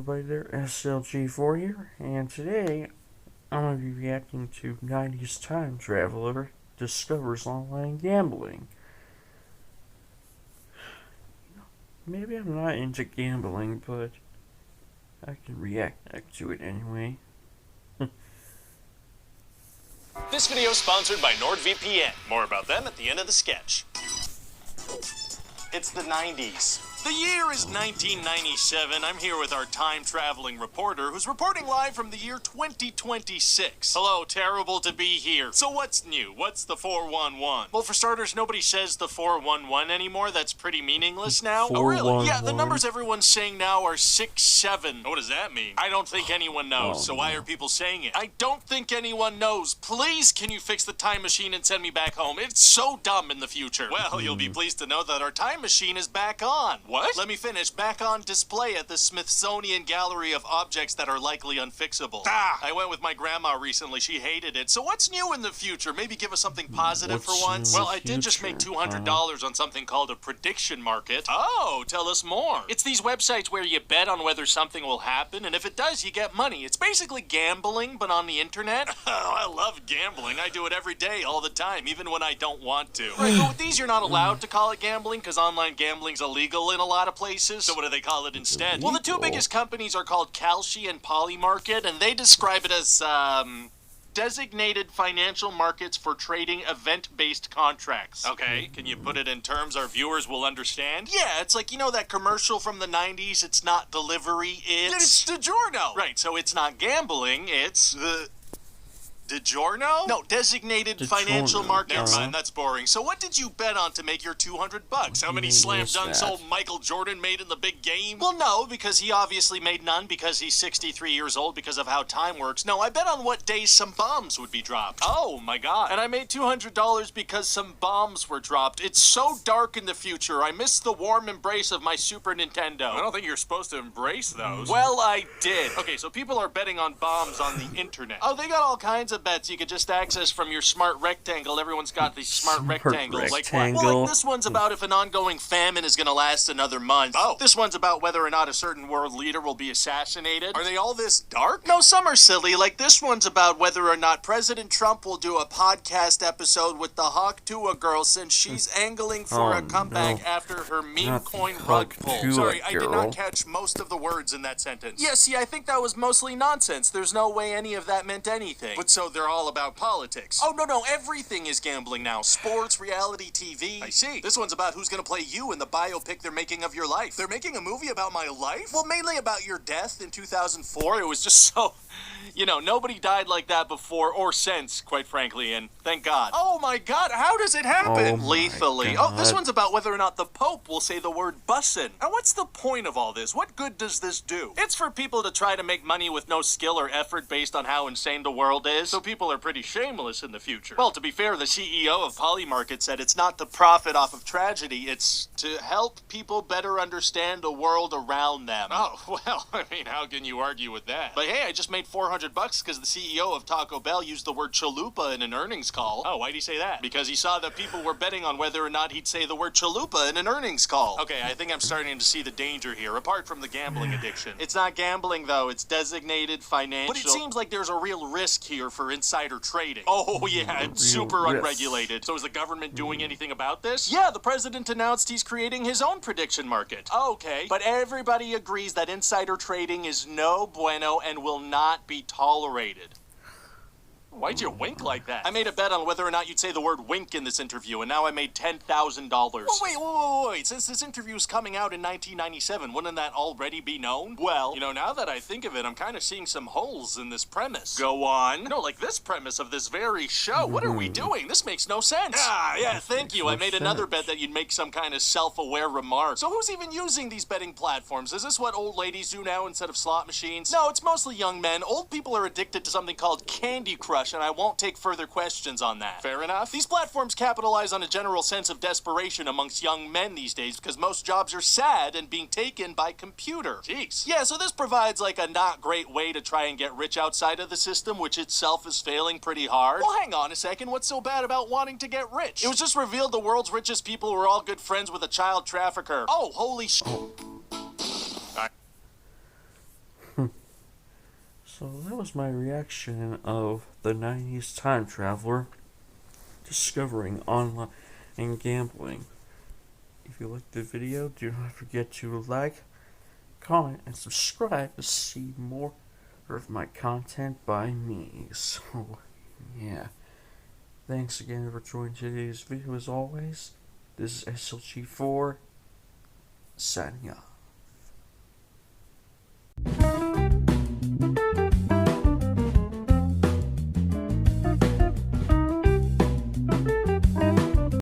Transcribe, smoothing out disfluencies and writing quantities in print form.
everybody there, SLG4 here, and today I'm going to be reacting to 90's time traveler discovers online gambling. Maybe I'm not into gambling, but I can react to it anyway. This video is sponsored by NordVPN. More about them at the end of the sketch. It's the 90s. The year is 1997. I'm here with our time-traveling reporter who's reporting live from the year 2026. Hello, terrible to be here. So what's new? What's the 411? Well, for starters, nobody says the 411 anymore. That's pretty meaningless now. Oh, really? Yeah, the numbers everyone's saying now are 67. What does that mean? I don't think anyone knows, so why are people saying it? I don't think anyone knows. Please, can you fix the time machine and send me back home? It's so dumb in the future. Well, you'll be pleased to know that our time machine is back on. What? Let me finish. Back on display at the Smithsonian Gallery of Objects that are likely unfixable. I went with my grandma recently. She hated it. So what's new in the future? Maybe give us something positive for once? Well, I did just make $200 on something called a prediction market. Oh, tell us more. It's these websites where you bet on whether something will happen, and if it does, you get money. It's basically gambling, but on the internet. Oh, I love gambling. I do it every day, all the time, even when I don't want to. Right, but with these, you're not allowed to call it gambling, because online gambling's illegal in a lot of places. So what do they call it instead? Well, the two biggest companies are called Kalshi and Polymarket, and they describe it as, designated financial markets for trading event-based contracts. Okay, can you put it in terms our viewers will understand? Yeah, it's like, you know that commercial from the 90s, it's not delivery, it's DiGiorno! Right, so it's not gambling, it's DiGiorno? No, designated financial markets. Never mind, that's boring. So what did you bet on to make your $200? How many slam dunks old Michael Jordan made in the big game? Well, no, because he obviously made none because he's 63 years old because of how time works. No, I bet on what days some bombs would be dropped. Oh, my God. And I made $200 because some bombs were dropped. It's so dark in the future. I miss the warm embrace of my Super Nintendo. I don't think you're supposed to embrace those. Well, I did. Okay, so people are betting on bombs on the internet. Oh, they got all kinds of bets you could just access from your smart rectangle. Everyone's got these smart rectangles. Like what? Well, like this one's about if an ongoing famine is going to last another month. Oh. This one's about whether or not a certain world leader will be assassinated. Are they all this dark? No, some are silly. Like this one's about whether or not President Trump will do a podcast episode with the Hawk Tuah girl since she's angling for a comeback after her meme coin rug pull. Sorry, I did not catch most of the words in that sentence. Yeah, see, I think that was mostly nonsense. There's no way any of that meant anything. But so they're all about politics. Oh, no, everything is gambling now. Sports, reality TV. I see. This one's about who's gonna play you in the biopic they're making of your life. They're making a movie about my life? Well, mainly about your death in 2004. It was just so... You know, nobody died like that before or since, quite frankly, and thank God. Oh my God, how does it happen? Lethally. Oh, this one's about whether or not the Pope will say the word bussin'. Now, what's the point of all this? What good does this do? It's for people to try to make money with no skill or effort based on how insane the world is, so people are pretty shameless in the future. Well, to be fair, the CEO of Polymarket said it's not to profit off of tragedy, it's to help people better understand the world around them. Oh, well, I mean, how can you argue with that? But hey, I just made $400 because the CEO of Taco Bell used the word chalupa in an earnings call. Oh, why'd he say that? Because he saw that people were betting on whether or not he'd say the word chalupa in an earnings call. Okay, I think I'm starting to see the danger here, apart from the gambling addiction. It's not gambling, though. It's designated financial. But it seems like there's a real risk here for insider trading. Oh, yeah, it's super unregulated. So is the government doing anything about this? Yeah, the president announced he's creating his own prediction market. Okay, but everybody agrees that insider trading is no bueno and will not be tolerated. Why'd you wink like that? I made a bet on whether or not you'd say the word wink in this interview, and now I made $10,000. Oh, wait. Since this interview's coming out in 1997, wouldn't that already be known? Well, you know, now that I think of it, I'm kind of seeing some holes in this premise. Go on. No, like this premise of this very show. What are we doing? This makes no sense. Ah, yeah, thank you. I made another bet that you'd make some kind of self-aware remark. So who's even using these betting platforms? Is this what old ladies do now instead of slot machines? No, it's mostly young men. Old people are addicted to something called Candy Crush, and I won't take further questions on that. Fair enough. These platforms capitalize on a general sense of desperation amongst young men these days because most jobs are sad and being taken by computer. Jeez. Yeah, so this provides like a not great way to try and get rich outside of the system, which itself is failing pretty hard. Well, hang on a second. What's so bad about wanting to get rich? It was just revealed the world's richest people were all good friends with a child trafficker. Oh, holy sh... So that was my reaction of the 90s time traveler discovering online gambling. If you liked the video, do not forget to like, comment, and subscribe to see more of my content by me. So, yeah. Thanks again for joining today's video as always. This is SLG4, signing off.